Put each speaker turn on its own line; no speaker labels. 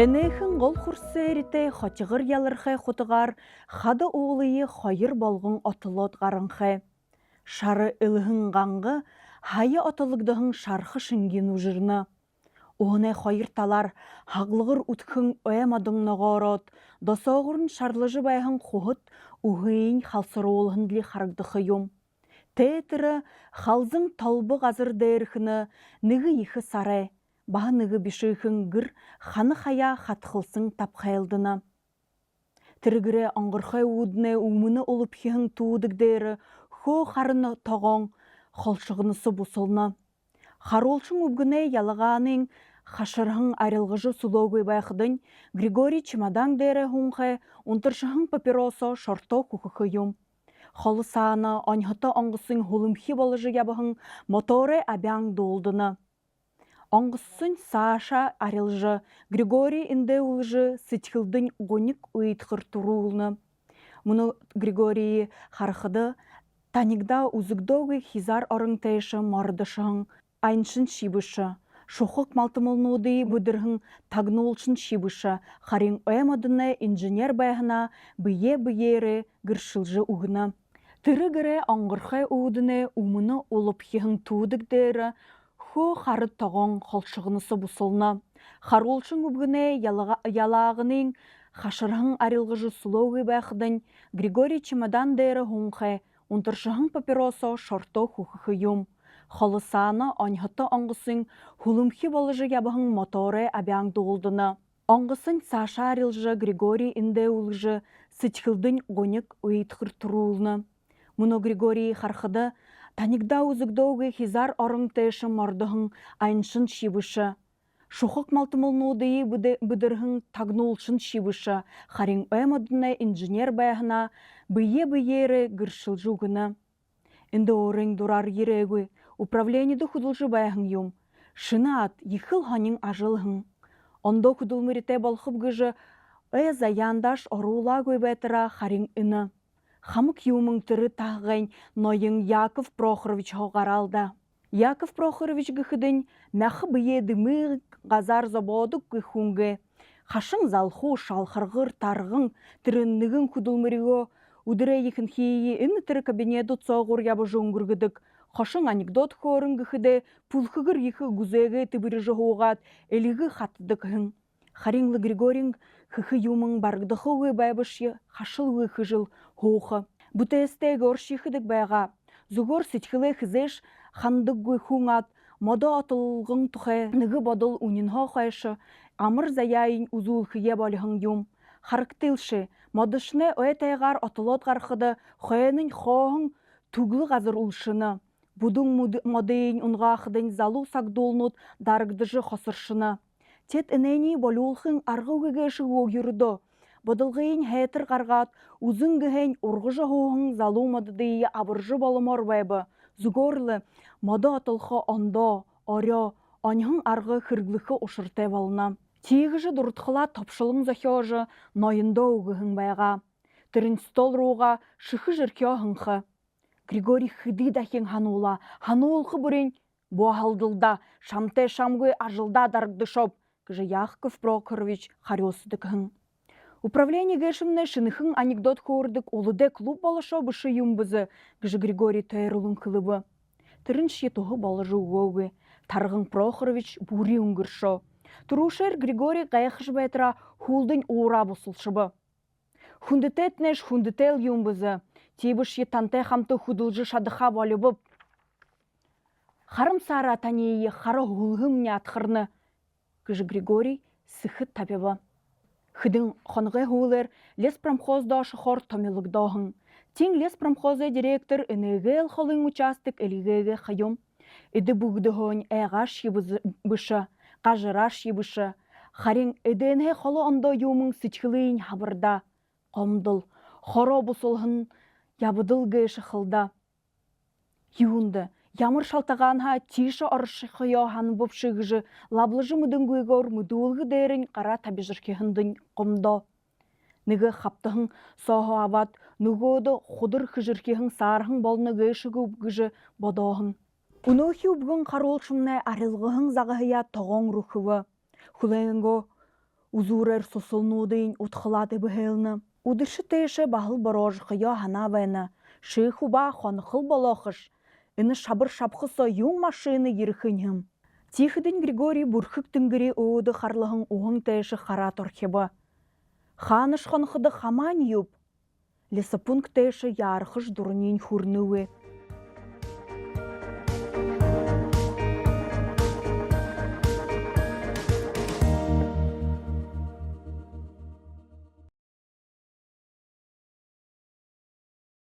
Энэхэн гол хурсээрите хочығыр ялырхай хутығар хады уғылыйы хойыр болғын отылот ғарынхай. Шары ылығын ғаңғы хайы отылығдығын шархы шыңген ұжырны. Оғынай хойыр талар хағлығыр ұтқын өймадың нағарот, досоғырын шарлыжы байғын қоғыт ұғыйын халсыр олығын ділі харагдықы юм. Тәйтірі халзың талбы ғазыр дәріхіні нығы ехі сарай. Бағынығы бішіғін ғыр қаны қая қатқылсың тапқайлдына. Тірігірі аңғырқай ұудыны ұмыны олып хең туыдық хо қарыны тағың қолшығынысы бұсылна. Қаролшың үбгіне ялығаның қашырғын арылғыжы сұлауғай байқыдың Григорий чемодан дәрі хүнғай ұнтыршығын папиросо шорто құқықы юм. Қолы саны анғыты аңғысын ғылымхи болыжы ябығын моторы әбяң долдыны. Аңғысын Саша арылжы, Григорий инде ұлжы сетхілдің ғоник ұйтқыр тұруылны. Мұны Григорий қарқыды, танигда ұзыгдоғы хизар орын тәйші мардышың, айншын шибышы. Шоқық малтымылнуды бұдырғын тагнулшын шибышы, қарин өймадыны инженер байғына бие-биері гіршілжі ұғына. Тірігірі аңғырқай ұудыны ұмыны олып хең туыдық дәрі, хо қары тағын қолшығынысы бұсылна. Қаролшың үбгіне ялағының қашырғын арылғыжы сұлауғы байқыдың Григорий чемодан дәрі хүнғай, ұнтыршығын папиросо шорто құқығы юм. Қолы саны анғыты аңғысын хулымхи болыжы ябығын моторы әбяң доғылдыны. Аңғысын Саша арылжы Григорий инде ұлжы сетхілдің ғоник ұйтқыр тұруылны. Мұны Григорий қарқыды, танигда ұзыгдоғы хизар орын тәйші мардығын айншын шибышы. Шоқық малтымылнуды бұдырғын тагнулшын шибышы. Қарин өймадыны инженер байғына бие-биері гіршіл жүгіні. Инді орын дұрар ерегі, управлениді құдылжы байғын юм. Шыны ат, ехіл ханин ажылғын. Ондо құдылмырите болқып гыжы, заяндаш орула көйбәтіра қарин іні. Хамык юмың түрі тағғайн нойың Яков Прохорович хоғаралда. Яков Прохорович гіхідін мәқі бейедімі ғазар забодық гіхунге. Қашың залху шалқырғыр тарғың түріннігін күділміріго үдірі екін хейі іні түрі кабинеті цоғыр ябы жоңгіргідік. Қашың анекдот хорын гіхіде пұлқығыр ехі гүзеге тібірі жоғуғат әлігі қатыдық. Харинлы Григорин хыхы юмың баргдаховы байбышы хашылғы хыжыл хоуқы. Бұтесте горши хыдық байға. Зугор сетхілі хызеш хандық гөй хуңат, мода атылғың тұхай нығы бодыл унинға қайшы, амыр заяйын ұзул хые болығың юм. Харықтылшы, модышны өйтайғар атылот қарқыды қойының хоғың түглі ғазыр ұлшыны. Бұдың модейін ұнғақыдың залу сақдолнут даргдыжы қосыршыны. Тет энени болулхын арғаугеге ойырды. Бодылғайын хәйтір қарғат, ұзын гіген ұрғыжы хоғын залу модыдейі абыржы болымор байбы. Зүгорлы, моды атылқы ондо, орё, аньхын арғы хырглықы ұшыртай болына. Тегіжі дұртқыла топшылың зөхежі нойында ұғығын байға. Түрін стол руға шықы жүрке хынқы. Григорий хыды дахен ханула, ханулқы бүрін буахалдылда, шамтай шамгөй ажылда даргды шоп. Кыжы Яков Прохорович харёсыдык хын. Управление гэшімні шынықын анекдот хордык олыде клуб балашо бышы юмбызы, кыжы Григорий тайрылын кылыбы. Тырын шетуғы балажы уғауғы, Тарғын Прохорович бури үңгіршо. Турушер Григорий ғайқыш бәйтіра хулдың уыра бұсылшыбы. Хундететнеш хундетел юмбызы, тейбіш етантай хамты худылжы шадыға болыбып. Харым сары атанейі хары хулғым не атқырны. Кыжы Григорий сыхы табева. Хыдың қонғы хулер лес промхозда шықор томилыгдағын. Тен лес промхозы директор энегел холын участок элигеге хайым. Эді бұғдығын әғаш ебышы, қажыраш ебышы. Харин эденге холы ондо юмың сычхылыйын хабырда. Қомдыл, хоро бұсылғын ябыдыл гейші қылда. Юнды. Ямыр шалтағанға тиіші арышы қияған бұп шығыжы, лаблыжы мұдың көйгөр мұдуылғы дәрін қара табежірке хындың қомда. Нығы қаптығын соғы абат, нүгөді құдыр қыжыркеғін сарғын болны гейші көбгіжі бодағын. Унохи үбгін қаролшымны арылғығын зағығыя тоғын рухывы. Хулайынғы Узурер сусулнуудын утхылады быхелны. Удыршы тейше бахыл борожқыё ханавайна. Шихуба хонхыл болохыш. Іні шабыр шапқысо юң машины ерхінхім. Тихидин Григорий бурхык түнгірі оуды харлығын оғын тейші хара торхебі. Ханыш хонхыды хаман юп. Лесопункт тейші ярхыш дурнин хурнуы.